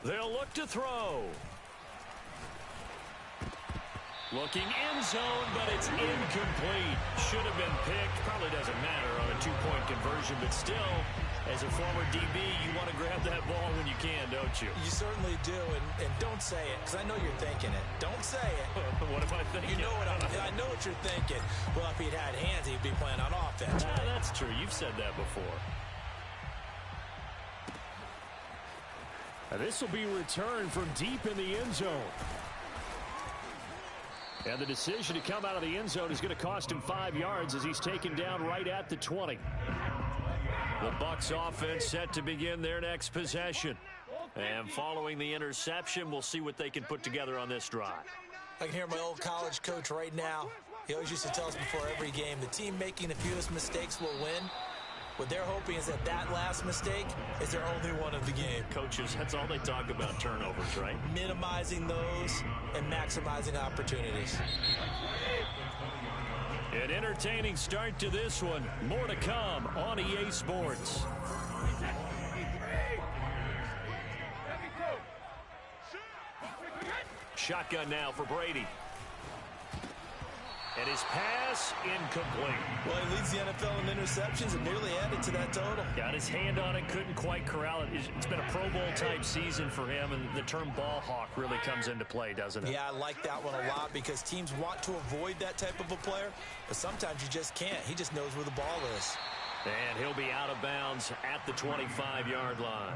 They'll look to throw. Looking end zone, but it's incomplete. Should have been picked. Probably doesn't matter on a two-point conversion, but still, as a former DB, you want to grab that ball when you can, don't you? You certainly do, and don't say it, because I know you're thinking it. Don't say it. What am I thinking? You know what I know what you're thinking. Well, if he'd had hands, he'd be playing on offense. Right? That's true. You've said that before. This will be returned from deep in the end zone. And the decision to come out of the end zone is going to cost him 5 yards as he's taken down right at the 20. The Bucs offense set to begin their next possession. And following the interception, we'll see what they can put together on this drive. I can hear my old college coach right now. He always used to tell us before every game, the team making the fewest mistakes will win. What they're hoping is that last mistake is their only one of the game. Coaches, that's all they talk about, turnovers, right? Minimizing those and maximizing opportunities. An entertaining start to this one. More to come on EA Sports. Shotgun now for Brady. And his pass incomplete. Well, he leads the NFL in interceptions and nearly added to that total. Got his hand on it, couldn't quite corral it. It's been a Pro Bowl-type season for him, and the term ball hawk really comes into play, doesn't it? Yeah, I like that one a lot because teams want to avoid that type of a player, but sometimes you just can't. He just knows where the ball is. And he'll be out of bounds at the 25-yard line.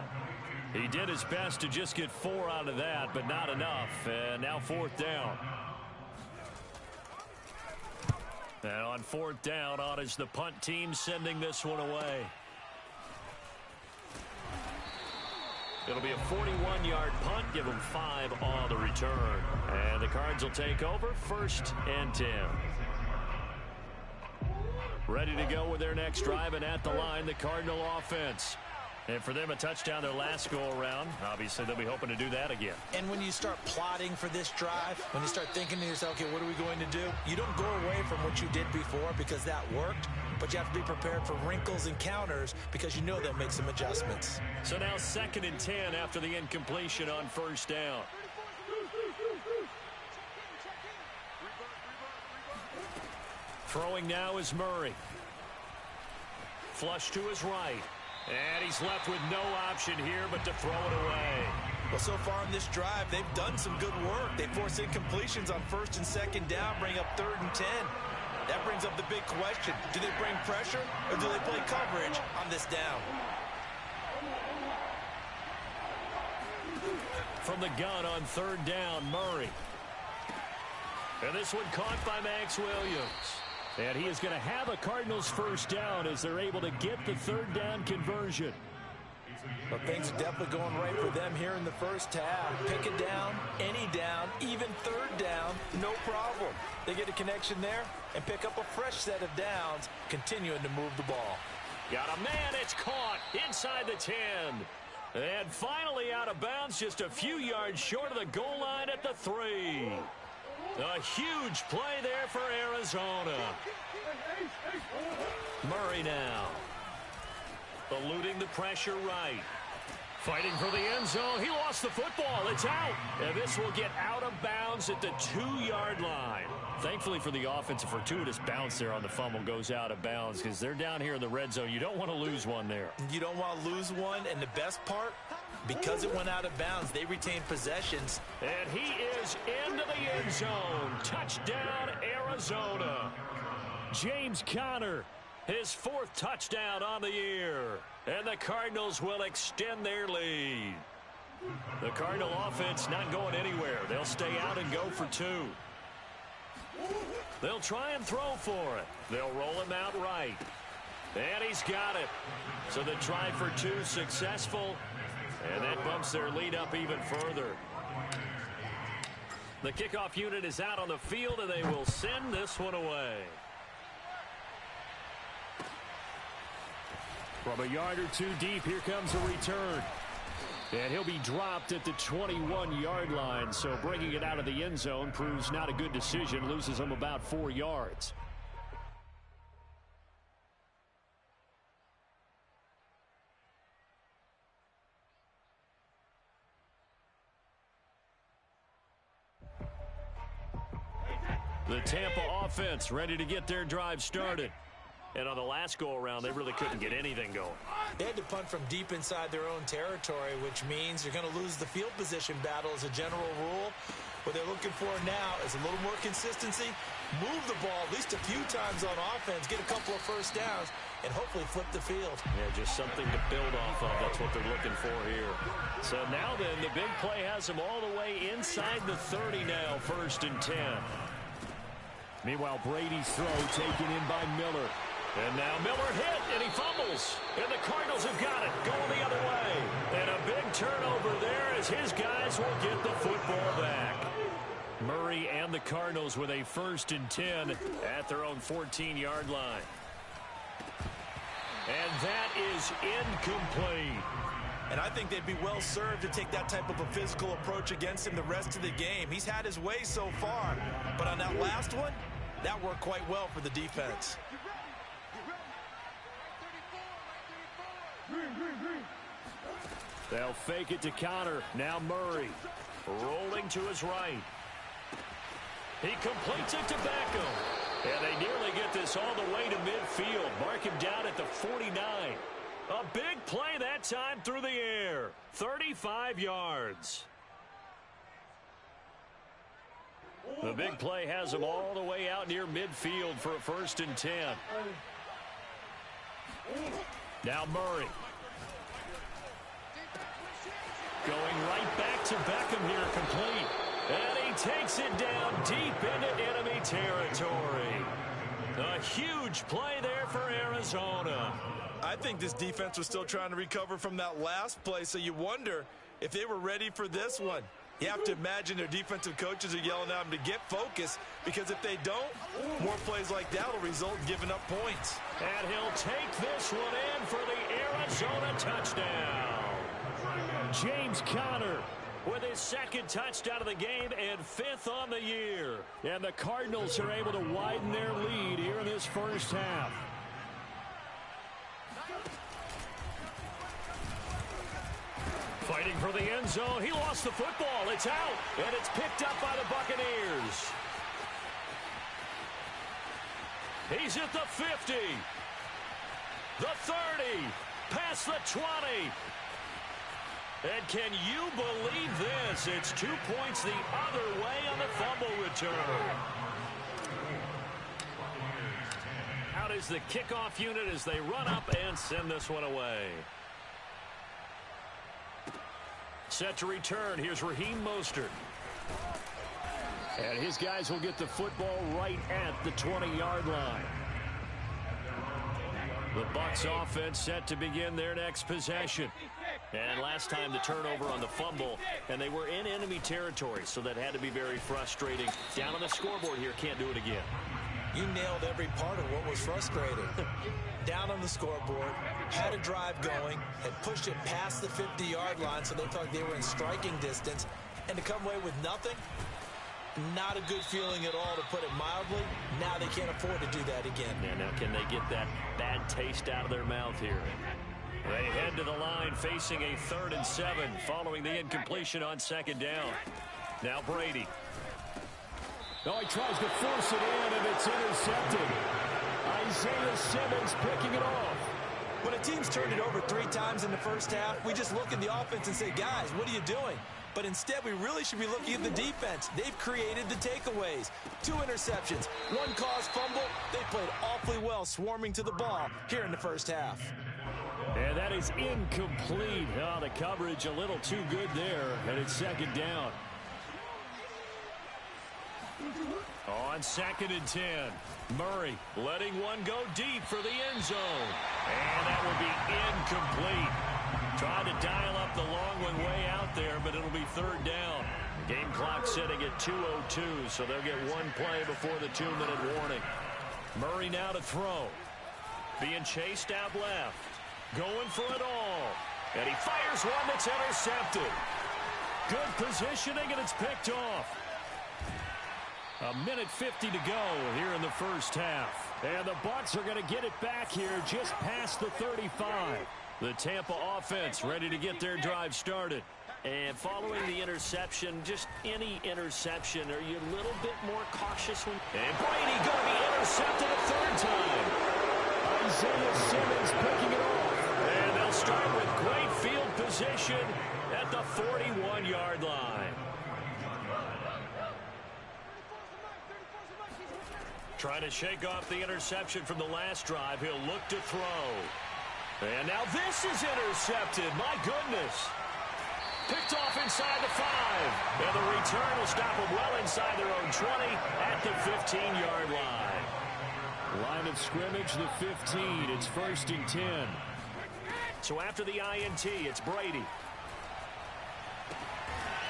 He did his best to just get 4 out of that, but not enough. And now 4th down. And on 4th down, on is the punt team sending this one away. It'll be a 41-yard punt. Give them 5 on the return. And the Cards will take over 1st and 10. Ready to go with their next drive, and at the line, the Cardinal offense. And for them, a touchdown their last go-around. Obviously, they'll be hoping to do that again. And when you start plotting for this drive, when you start thinking to yourself, okay, what are we going to do? You don't go away from what you did before because that worked, but you have to be prepared for wrinkles and counters because you know they'll make some adjustments. So now 2nd and 10 after the incompletion on 1st down. Throwing now is Murray. Flush to his right. And he's left with no option here but to throw it away. Well, so far in this drive, they've done some good work. They force incompletions on 1st and 2nd down, bring up 3rd and 10. That brings up the big question. Do they bring pressure or do they play coverage on this down? From the gun on 3rd down, Murray. And this one caught by Max Williams. And he is going to have a Cardinals 1st down as they're able to get the 3rd down conversion. Well, things are definitely going right for them here in the first half. Pick it down, any down, even 3rd down, no problem. They get a connection there and pick up a fresh set of downs, continuing to move the ball. Got a man, it's caught inside the 10. And finally out of bounds, just a few yards short of the goal line at the 3. A huge play there for Arizona. Murray now. Eluding the pressure right. Fighting for the end zone. He lost the football. It's out. And this will get out of bounds at the 2-yard line. Thankfully for the offense, a fortuitous bounce there on the fumble goes out of bounds because they're down here in the red zone. You don't want to lose one there. You don't want to lose one. And the best part, because it went out of bounds, they retained possessions. And he is into the end zone. Touchdown, Arizona. James Conner, his 4th touchdown on the year. And the Cardinals will extend their lead. The Cardinal offense not going anywhere. They'll stay out and go for 2. They'll try and throw for it. They'll roll him out right. And he's got it. So the try for 2 successful. And that bumps their lead up even further. The kickoff unit is out on the field, and they will send this one away. From a yard or 2 deep, here comes a return. And he'll be dropped at the 21-yard line. So bringing it out of the end zone proves not a good decision. Loses him about 4 yards. The Tampa offense ready to get their drive started. And on the last go-around, they really couldn't get anything going. They had to punt from deep inside their own territory, which means you're going to lose the field position battle as a general rule. What they're looking for now is a little more consistency, move the ball at least a few times on offense, get a couple of first downs, and hopefully flip the field. Yeah, just something to build off of. That's what they're looking for here. So now then, the big play has them all the way inside the 30 now, 1st and 10. Meanwhile, Brady's throw taken in by Miller. And now Miller hit, and he fumbles. And the Cardinals have got it, going the other way. And a big turnover there as his guys will get the football back. Murray and the Cardinals with a 1st and 10 at their own 14-yard line. And that is incomplete. And I think they'd be well served to take that type of a physical approach against him the rest of the game. He's had his way so far, but on that last one, that worked quite well for the defense. They'll fake it to Connor. Now Murray rolling to his right. He completes it to Beckham. And they nearly get this all the way to midfield. Mark him down at the 49. A big play that time through the air. 35 yards. The big play has him all the way out near midfield for a 1st and 10. Now Murray. Going right back to Beckham here, complete. And he takes it down deep into enemy territory. A huge play there for Arizona. I think this defense was still trying to recover from that last play, so you wonder if they were ready for this one. You have to imagine their defensive coaches are yelling at them to get focused, because if they don't, more plays like that will result in giving up points. And he'll take this one in for the Arizona touchdown. James Conner with his 2nd touchdown of the game and 5th on the year. And the Cardinals are able to widen their lead here in this 1st half. Fighting for the end zone. He lost the football. It's out. And it's picked up by the Buccaneers. He's at the 50. The 30. Past the 20. And can you believe this? It's 2 points the other way on the fumble return. Out is the kickoff unit as they run up and send this one away. Set to return. Here's Raheem Mostert. And his guys will get the football right at the 20-yard line. The Bucs offense set to begin their next possession. And last time the turnover on the fumble, and they were in enemy territory, so that had to be very frustrating. Down on the scoreboard here, can't do it again. You nailed every part of what was frustrating. Down on the scoreboard, had a drive going, had pushed it past the 50-yard line, so they thought they were in striking distance, and to come away with nothing, not a good feeling at all, to put it mildly. Now they can't afford to do that again. Yeah, now can they get that bad taste out of their mouth here? They head to the line facing a 3rd and 7 following the incompletion on 2nd down. Now Brady. Oh, he tries to force it in, and it's intercepted. Isaiah Simmons picking it off. When a team's turned it over 3 times in the 1st half, we just look at the offense and say, guys, what are you doing? But instead, we really should be looking at the defense. They've created the takeaways. 2 interceptions, 1 caused fumble. They played awfully well swarming to the ball here in the 1st half. And that is incomplete. Oh, the coverage a little too good there, and it's 2nd down. On 2nd and 10, Murray letting one go deep for the end zone. And that will be incomplete. Trying to dial up the long one way out there, but it'll be 3rd down. Game clock sitting at 2:02, so they'll get 1 play before the 2-minute warning. Murray now to throw. Being chased out left. Going for it all. And he fires one that's intercepted. Good positioning, and it's picked off. 1:50 to go here in the first half. And the Bucs are going to get it back here just past the 35. The Tampa offense ready to get their drive started. And following the interception, just any interception, are you a little bit more cautious when... And Brady going to be intercepted a third time. Isaiah Simmons picking it off. And they'll start with great field position at the 41-yard line. Trying to shake off the interception from the last drive. He'll look to throw. And now this is intercepted. My goodness. Picked off inside the 5. And the return will stop them well inside their own 20 at the 15-yard line. Line of scrimmage, the 15. It's 1st and 10. So after the INT, it's Brady.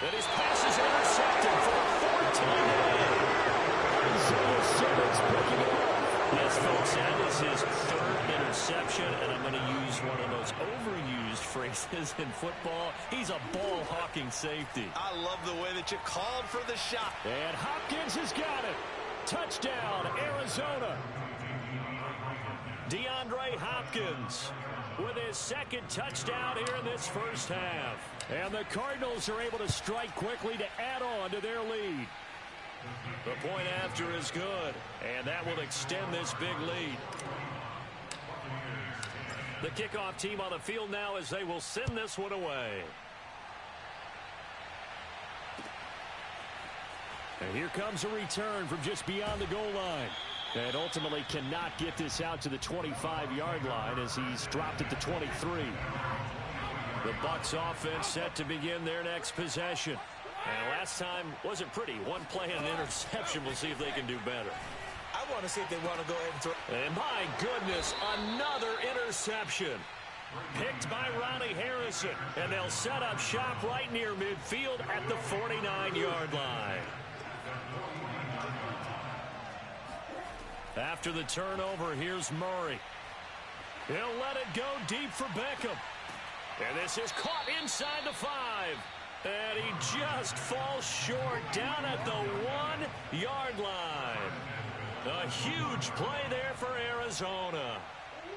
And his pass is intercepted for the 14th day. Isaiah Simmons picking it up. Yes, folks, that is his 3rd interception, and I'm going to use one of those overused phrases in football. He's a ball-hawking safety. I love the way that you called for the shot. And Hopkins has got it. Touchdown, Arizona. DeAndre Hopkins with his 2nd touchdown here in this first half. And the Cardinals are able to strike quickly to add on to their lead. The point after is good, and that will extend this big lead. The kickoff team on the field now as they will send this one away. And here comes a return from just beyond the goal line. And ultimately cannot get this out to the 25-yard line as he's dropped at the 23. The Bucs offense set to begin their next possession. And last time wasn't pretty. One play and an interception. We'll see if they can do better. I want to see if they want to go ahead and throw. And my goodness, another interception. Picked by Ronnie Harrison. And they'll set up shop right near midfield at the 49-yard line. After the turnover, here's Murray. He'll let it go deep for Beckham. And this is caught inside the 5. And he just falls short down at the 1-yard line. A huge play there for Arizona.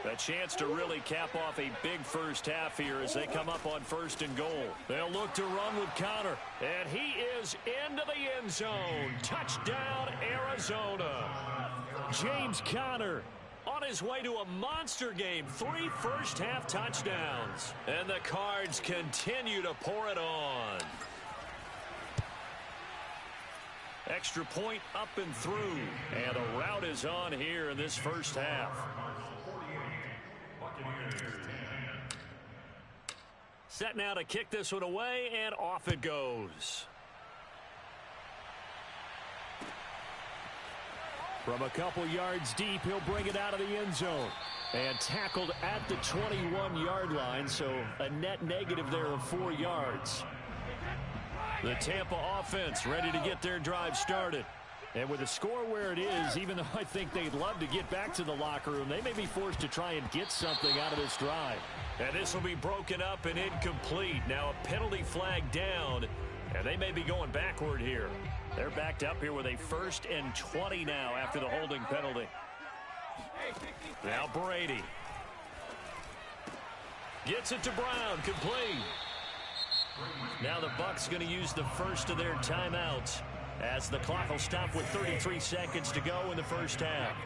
A chance to really cap off a big first half here as they come up on 1st and goal. They'll look to run with Conner. And he is into the end zone. Touchdown, Arizona. James Conner on his way to a monster game. 3 first-half touchdowns. And the Cards continue to pour it on. Extra point up and through. And a rout is on here in this first half. Set now to kick this one away, and off it goes. From a couple yards deep, he'll bring it out of the end zone. And tackled at the 21-yard line, so a net negative there of 4 yards. The Tampa offense ready to get their drive started. And with the score where it is, even though I think they'd love to get back to the locker room, they may be forced to try and get something out of this drive. And this will be broken up and incomplete. Now a penalty flag down, and they may be going backward here. They're backed up here with a 1st and 20 now after the holding penalty. Now Brady. Gets it to Brown, complete. Now the Bucs going to use the first of their timeouts as the clock will stop with 33 seconds to go in the first half.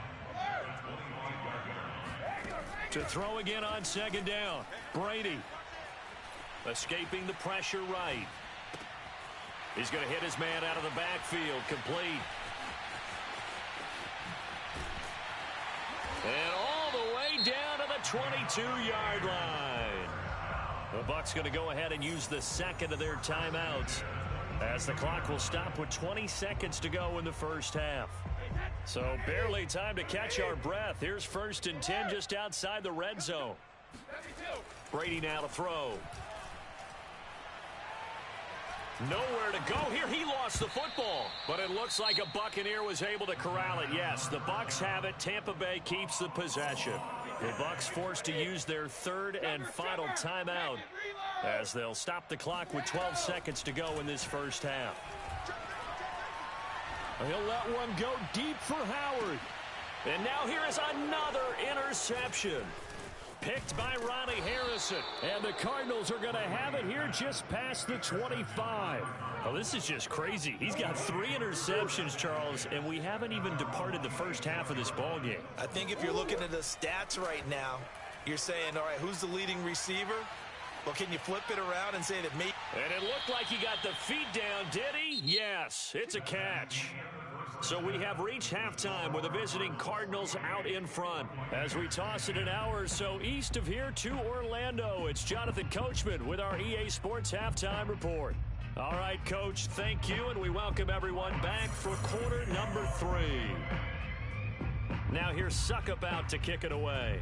To throw again on 2nd down. Brady escaping the pressure right. He's going to hit his man out of the backfield, complete. And all the way down to the 22-yard line. The Bucs going to go ahead and use the 2nd of their timeouts as the clock will stop with 20 seconds to go in the first half. So barely time to catch our breath. Here's 1st and 10 just outside the red zone. Brady now to throw. Nowhere to go here. He lost the football. But it looks like a Buccaneer was able to corral it. Yes, the Bucs have it. Tampa Bay keeps the possession. The Bucs forced to use their third and final timeout as they'll stop the clock with 12 seconds to go in this first half. He'll let one go deep for Howard. And now here is another interception. Picked by Ronnie Harrison. And the Cardinals are going to have it here just past the 25. Oh, this is just crazy. He's got 3 interceptions, Charles, and we haven't even departed the first half of this ball game. I think if you're looking at the stats right now, you're saying, all right, who's the leading receiver? Well, can you flip it around and say that me? And it looked like he got the feet down, did he? Yes, it's a catch. So we have reached halftime with the visiting Cardinals out in front. As we toss it an hour or so east of here to Orlando, it's Jonathan Coachman with our EA Sports Halftime Report. All right, Coach, thank you, and we welcome everyone back for quarter number 3. Now here's Suckup out to kick it away.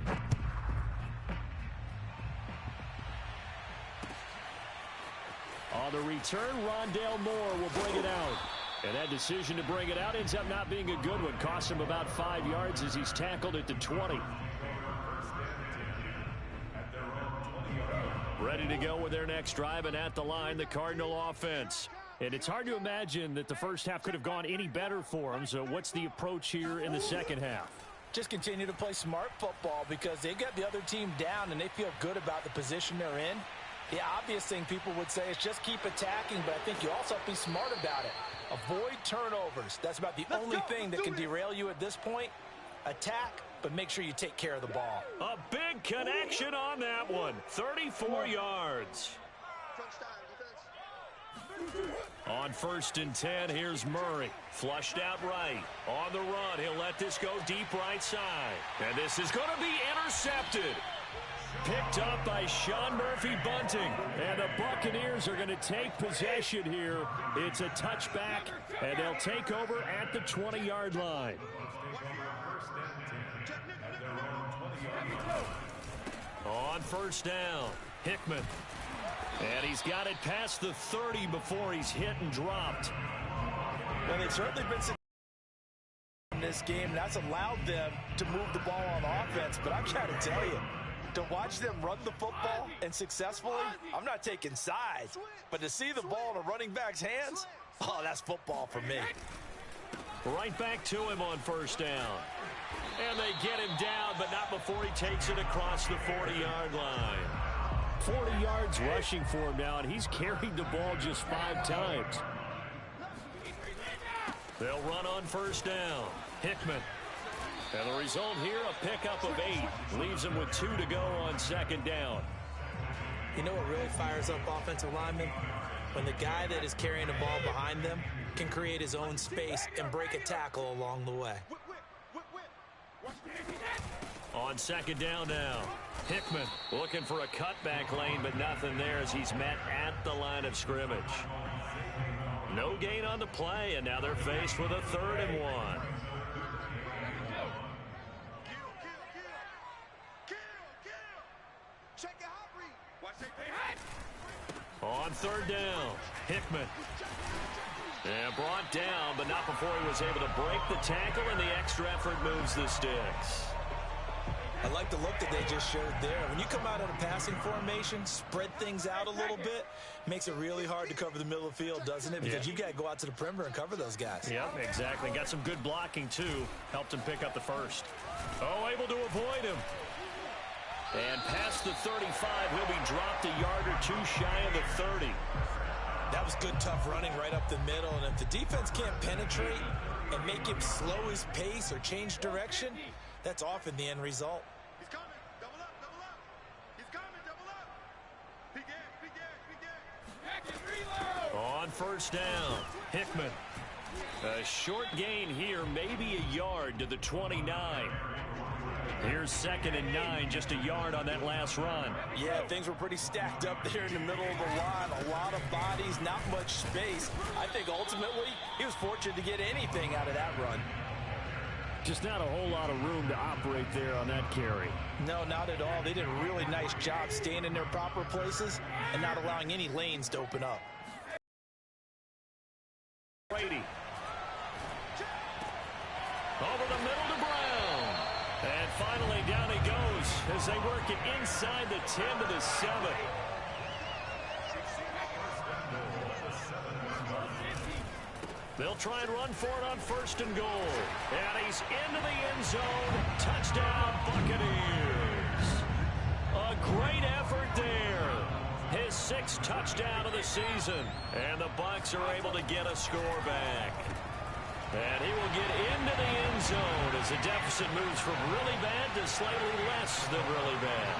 On the return, Rondale Moore will bring it out. And that decision to bring it out ends up not being a good one. Cost him about 5 yards as he's tackled at the 20. Ready to go with their next drive, and at the line, the Cardinal offense. And it's hard to imagine that the first half could have gone any better for them. So what's the approach here in the second half? Just continue to play smart football because they got the other team down and they feel good about the position they're in. The obvious thing people would say is just keep attacking, but I think you also have to be smart about it. Avoid turnovers. That's about the only thing that can derail you at this point. Attack, but make sure you take care of the ball. A big connection on that one. 34 yards. On 1st and 10, here's Murray. Flushed out right. On the run, he'll let this go deep right side. And this is going to be intercepted. Picked up by Sean Murphy-Bunting. And the Buccaneers are going to take possession here. It's a touchback, and they'll take over at the 20-yard line. On 1st down, Hickman. And he's got it past the 30 before he's hit and dropped. Well, they've certainly been successful in this game, and that's allowed them to move the ball on offense. But I'm trying to tell you, to watch them run the football and successfully, I'm not taking sides. But to see the ball in a running back's hands, oh, that's football for me. Right back to him on 1st down. And they get him down, but not before he takes it across the 40-yard line. 40 yards rushing for him now, and he's carried the ball just 5 times. They'll run on 1st down. Hickman. And the result here, a pickup of 8. Leaves them with 2 to go on 2nd down. You know what really fires up offensive linemen? When the guy that is carrying the ball behind them can create his own space and break a tackle along the way. On 2nd down now, Hickman looking for a cutback lane, but nothing there as he's met at the line of scrimmage. No gain on the play, and now they're faced with a 3rd and 1. On 3rd down, Hickman. And brought down, but not before he was able to break the tackle, and the extra effort moves the sticks. I like the look that they just showed there. When you come out of a passing formation, spread things out a little bit, makes it really hard to cover the middle of the field, doesn't it? Because you got to go out to the perimeter and cover those guys. Yep, exactly. Got some good blocking, too. Helped him pick up the 1st. Oh, able to avoid him. And past the 35, he'll be dropped a yard or 2 shy of the 30. That was good, tough running right up the middle. And if the defense can't penetrate and make him slow his pace or change direction, that's often the end result. He's coming. Double up, double up. He's coming, double up. Big end. On 1st down, Hickman. A short gain here, maybe a yard to the 29. Here's 2nd and 9, just a yard on that last run. Yeah, things were pretty stacked up there in the middle of the line. A lot of bodies, not much space. I think ultimately he was fortunate to get anything out of that run. Just not a whole lot of room to operate there on that carry. No, not at all. They did a really nice job staying in their proper places and not allowing any lanes to open up. Brady. Over the middle to Brown. And finally down he goes as they work it inside the 10 to the 7. They'll try and run for it on 1st and goal. And he's into the end zone. Touchdown, Buccaneers. A great effort there. His 6th touchdown of the season. And the Bucs are able to get a score back. And he will get into the end zone as the deficit moves from really bad to slightly less than really bad.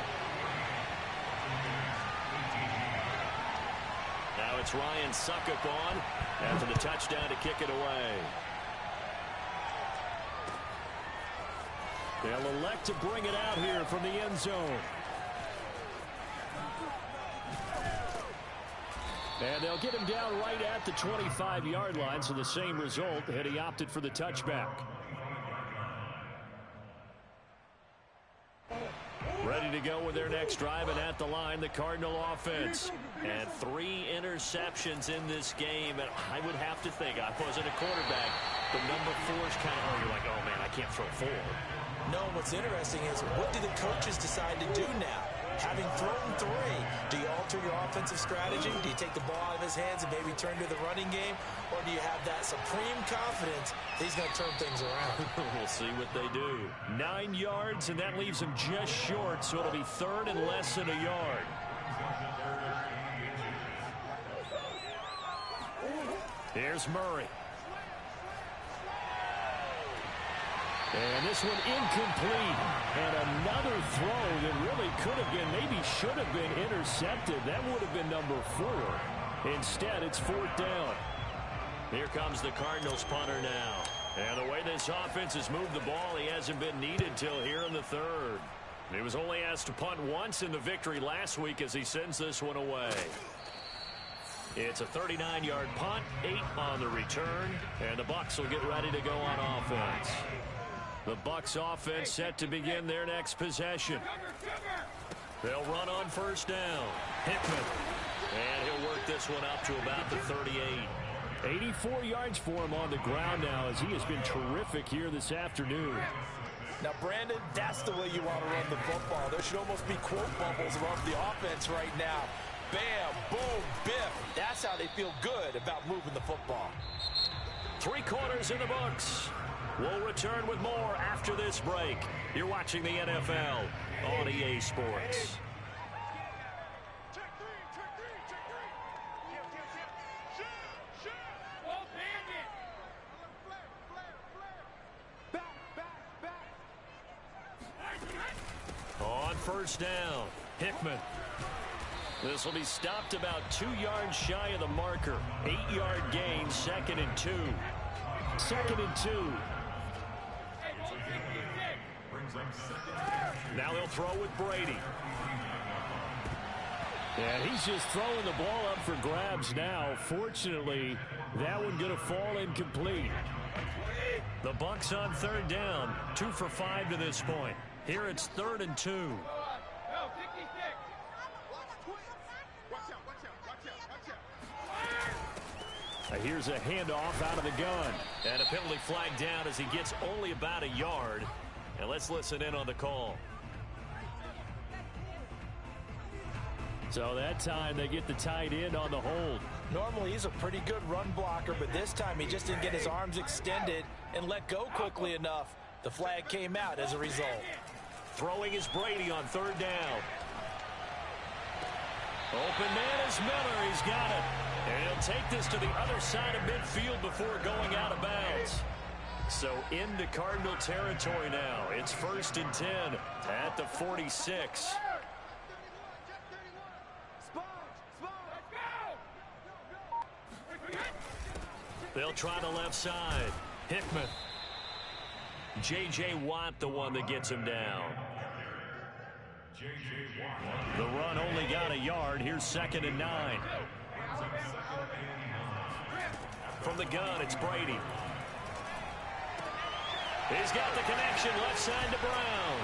Now it's Ryan Succop on after the touchdown to kick it away. They'll elect to bring it out here from the end zone. And they'll get him down right at the 25-yard line, so the same result, and he opted for the touchback. Ready to go with their next drive, and at the line, the Cardinal offense. And 3 interceptions in this game, and I would have to think, I wasn't a quarterback, but number 4 is kind of, you're like, oh, man, I can't throw 4. No, what's interesting is what do the coaches decide to do now? Having thrown 3, do you alter your offensive strategy? Do you take the ball out of his hands and maybe turn to the running game? Or do you have that supreme confidence that he's going to turn things around? We'll see what they do. 9 yards, and that leaves him just short, so it'll be 3rd and less than a yard. Here's Murray. And this one incomplete. And another throw that really could have been, maybe should have been intercepted. That would have been number 4. Instead, it's 4th down. Here comes the Cardinals punter now. And the way this offense has moved the ball, he hasn't been needed till here in the 3rd. He was only asked to punt once in the victory last week as he sends this one away. It's a 39-yard punt, 8 on the return, and the Bucs will get ready to go on offense. The Bucs offense set to begin their next possession. They'll run on 1st down. Hickman. And he'll work this one up to about the 38. 84 yards for him on the ground now as he has been terrific here this afternoon. Now, Brandon, that's the way you want to run the football. There should almost be quote bubbles around the offense right now. Bam, boom, biff. That's how they feel good about moving the football. 3 quarters in the books. We'll return with more after this break. You're watching the NFL on EA Sports. On 1st down, Hickman. This will be stopped about 2 yards shy of the marker. 8-yard gain, 2nd and 2. 2nd and 2. Now they'll throw with Brady. And he's just throwing the ball up for grabs now. Fortunately, that one going to fall incomplete. The Bucs on 3rd down. 2 for 5 to this point. Here it's 3rd and 2. Here's a handoff out of the gun. And a penalty flag down as he gets only about a yard. And let's listen in on the call. So that time they get the tight end on the hold. Normally he's a pretty good run blocker, but this time he just didn't get his arms extended and let go quickly enough. The flag came out as a result. Throwing is Brady on 3rd down. Open man is Miller. He's got it. And he'll take this to the other side of midfield before going out of bounds. So into Cardinal territory now. It's 1st and 10 at the 46. They'll try the left side. Hickman. J.J. Watt, the one that gets him down. The run only got a yard. Here's 2nd and 9. From the gun, it's Brady. He's got the connection left side to Brown.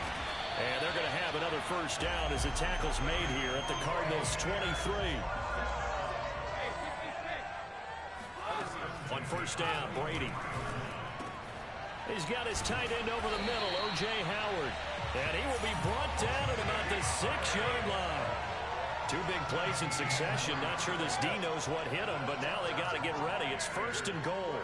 And they're going to have another 1st down as the tackle's made here at the Cardinals' 23. on first down, Brady. He's got his tight end over the middle, O.J. Howard. And he will be brought down at about the 6-yard line. Two big plays in succession. Not sure this D knows what hit him, but now they got to get ready. It's first and goal.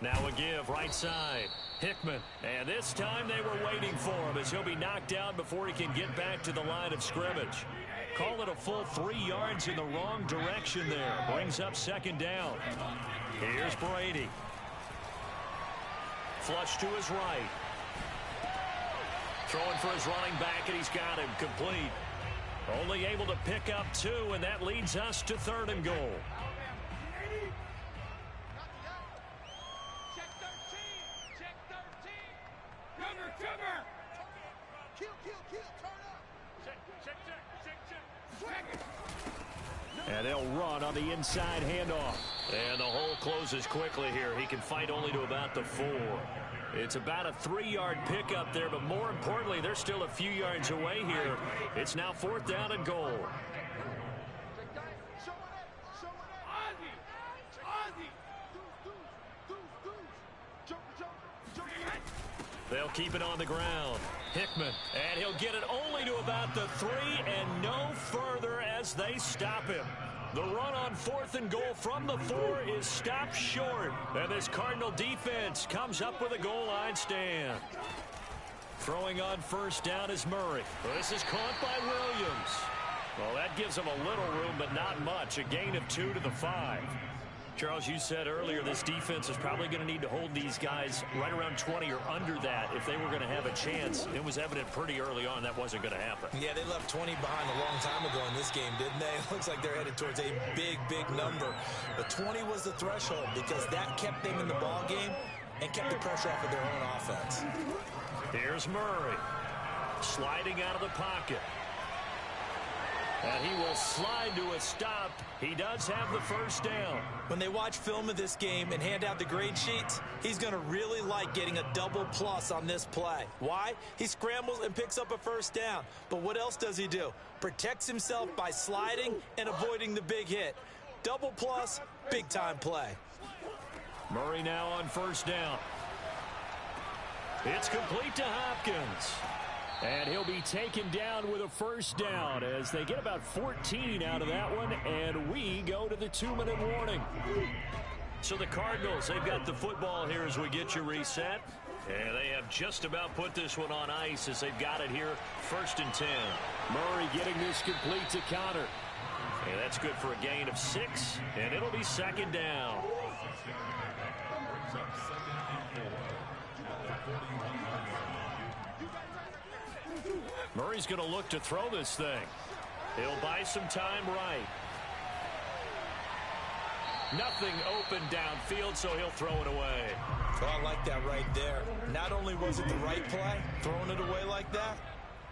Now a give, right side. Hickman. And this time they were waiting for him as he'll be knocked down before he can get back to the line of scrimmage. Call it a full 3 yards in the wrong direction there. Brings up second down. Here's Brady. Flush to his right. Throwing for his running back, and he's got him complete. Only able to pick up 2, and that leads us to third and goal. And they'll run on the inside handoff. And the hole closes quickly here. He can fight only to about the 4. It's about a 3-yard pickup there, but more importantly, they're still a few yards away here. It's now 4th down and goal. They'll keep it on the ground. Hickman, and he'll get it only to about the 3 and no further as they stop him. The run on 4th and goal from the 4 is stopped short. And this Cardinal defense comes up with a goal line stand. Throwing on first down is Murray. This is caught by Williams. Well, that gives him a little room, but not much. A gain of 2 to the 5. Charles, you said earlier this defense is probably going to need to hold these guys right around 20 or under that if they were going to have a chance. It was evident pretty early on that wasn't going to happen. Yeah, they left 20 behind a long time ago in this game, didn't they? It looks like they're headed towards a big, big number. But 20 was the threshold because that kept them in the ball game and kept the pressure off of their own offense. Here's Murray sliding out of the pocket. And he will slide to a stop. He does have the first down. When they watch film of this game and hand out the grade sheets, he's going to really like getting a double plus on this play. Why? He scrambles and picks up a first down. But what else does he do? Protects himself by sliding and avoiding the big hit. Double plus, big time play. Murray now on first down. It's complete to Hopkins. And he'll be taken down with a first down as they get about 14 out of that one, and we go to the 2-minute warning. So the Cardinals, they've got the football here as we get you reset. And they have just about put this one on ice as they've got it here, 1st and 10. Murray getting this complete to Connor. And that's good for a gain of 6, and it'll be 2nd down. Murray's going to look to throw this thing. He'll buy some time right. Nothing open downfield, so he'll throw it away. Well, I like that right there. Not only was it the right play, throwing it away like that,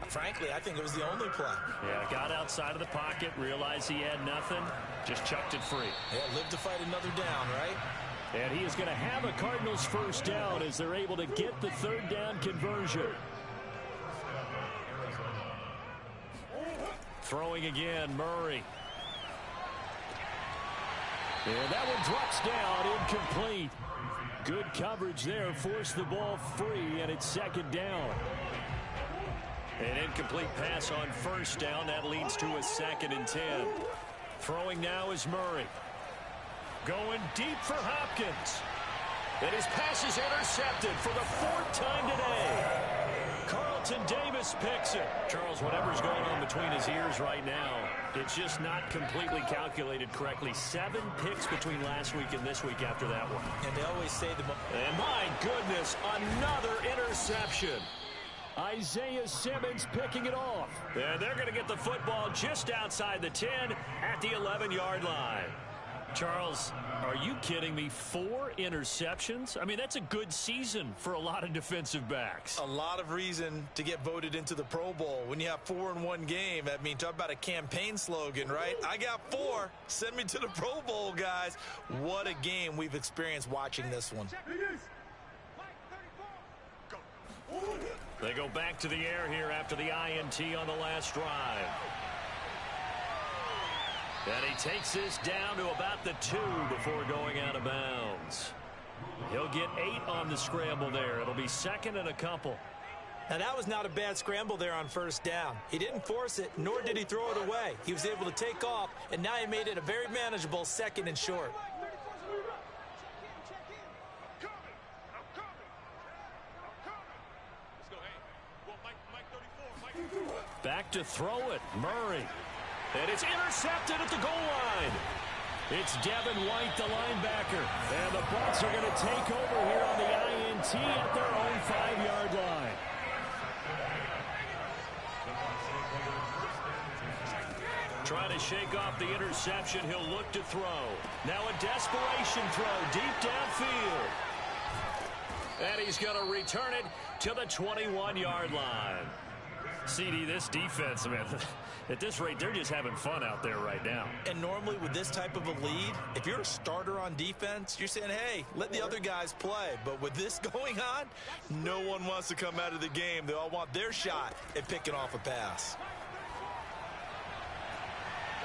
frankly, I think it was the only play. Yeah, got outside of the pocket, realized he had nothing, just chucked it free. Yeah, live to fight another down, right? And he is going to have a Cardinals first down as they're able to get the 3rd down conversion. Throwing again, Murray. And that one drops down, incomplete. Good coverage there, forced the ball free, and it's 2nd down. An incomplete pass on first down, that leads to a 2nd and 10. Throwing now is Murray. Going deep for Hopkins. And his pass is intercepted for the 4th time today. Carlton Davis picks it. Charles, whatever's going on between his ears right now, it's just not completely calculated correctly. 7 picks between last week and this week after that one. And they always say and my goodness, another interception. Isaiah Simmons picking it off. And they're going to get the football just outside the 10 at the 11-yard line. Charles, are you kidding me? 4 interceptions? I mean, that's a good season for a lot of defensive backs. A lot of reason to get voted into the Pro Bowl. When you have 4 in one game, I mean, talk about a campaign slogan, right? I got 4. Send me to the Pro Bowl, guys. What a game we've experienced watching this one. They go back to the air here after the INT on the last drive. And he takes this down to about the 2 before going out of bounds. He'll get 8 on the scramble there. It'll be second and a couple. Now, that was not a bad scramble there on first down. He didn't force it, nor did he throw it away. He was able to take off, and now he made it a very manageable second and short. Back to throw it, Murray. And it's intercepted at the goal line. It's Devin White, the linebacker. And the Bucs are going to take over here on the INT at their own 5-yard line. Trying to shake off the interception. He'll look to throw. Now a desperation throw deep downfield. And he's going to return it to the 21-yard line. CD, this defense, man, at this rate, they're just having fun out there right now. And normally with this type of a lead, if you're a starter on defense, you're saying, hey, let the other guys play. But with this going on, no one wants to come out of the game. They all want their shot at picking off a pass.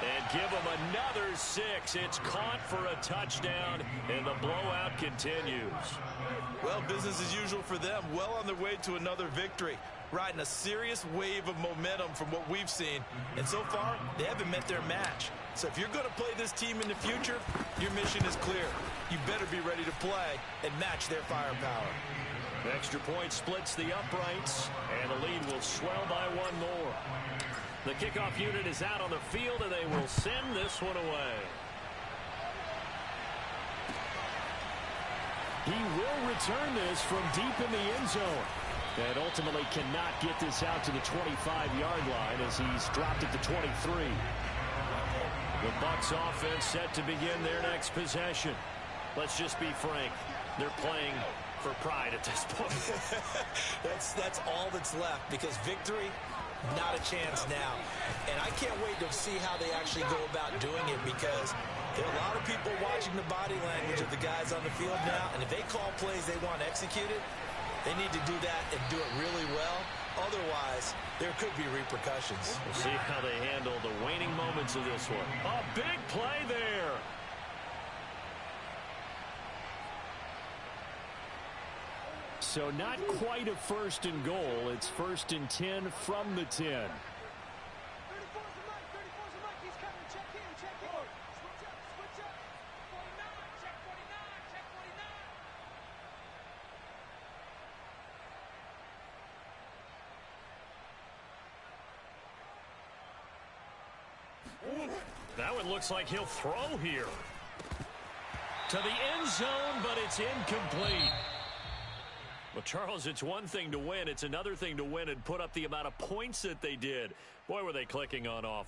And give him another 6. It's caught for a touchdown, and the blowout continues. Well, business as usual for them. Well on their way to another victory. Riding a serious wave of momentum from what we've seen. And so far, they haven't met their match. So if you're going to play this team in the future, your mission is clear. You better be ready to play and match their firepower. Extra point splits the uprights, and the lead will swell by 1 more. The kickoff unit is out on the field, and they will send this one away. He will return this from deep in the end zone. And ultimately cannot get this out to the 25-yard line as he's dropped it to 23. The Bucs offense set to begin their next possession. Let's just be frank. They're playing for pride at this point. That's all that's left, because victory, not a chance now. And I can't wait to see how they actually go about doing it, because there are a lot of people watching the body language of the guys on the field now, and if they call plays they want executed, they need to do that and do it really well. Otherwise, there could be repercussions. We'll see how they handle the waning moments of this one. A big play there. So not quite a 1st and goal. It's 1st and 10 from the 10. That one looks like he'll throw here. To the end zone, but it's incomplete. Well, Charles, it's one thing to win. It's another thing to win and put up the amount of points that they did. Boy, were they clicking on offense.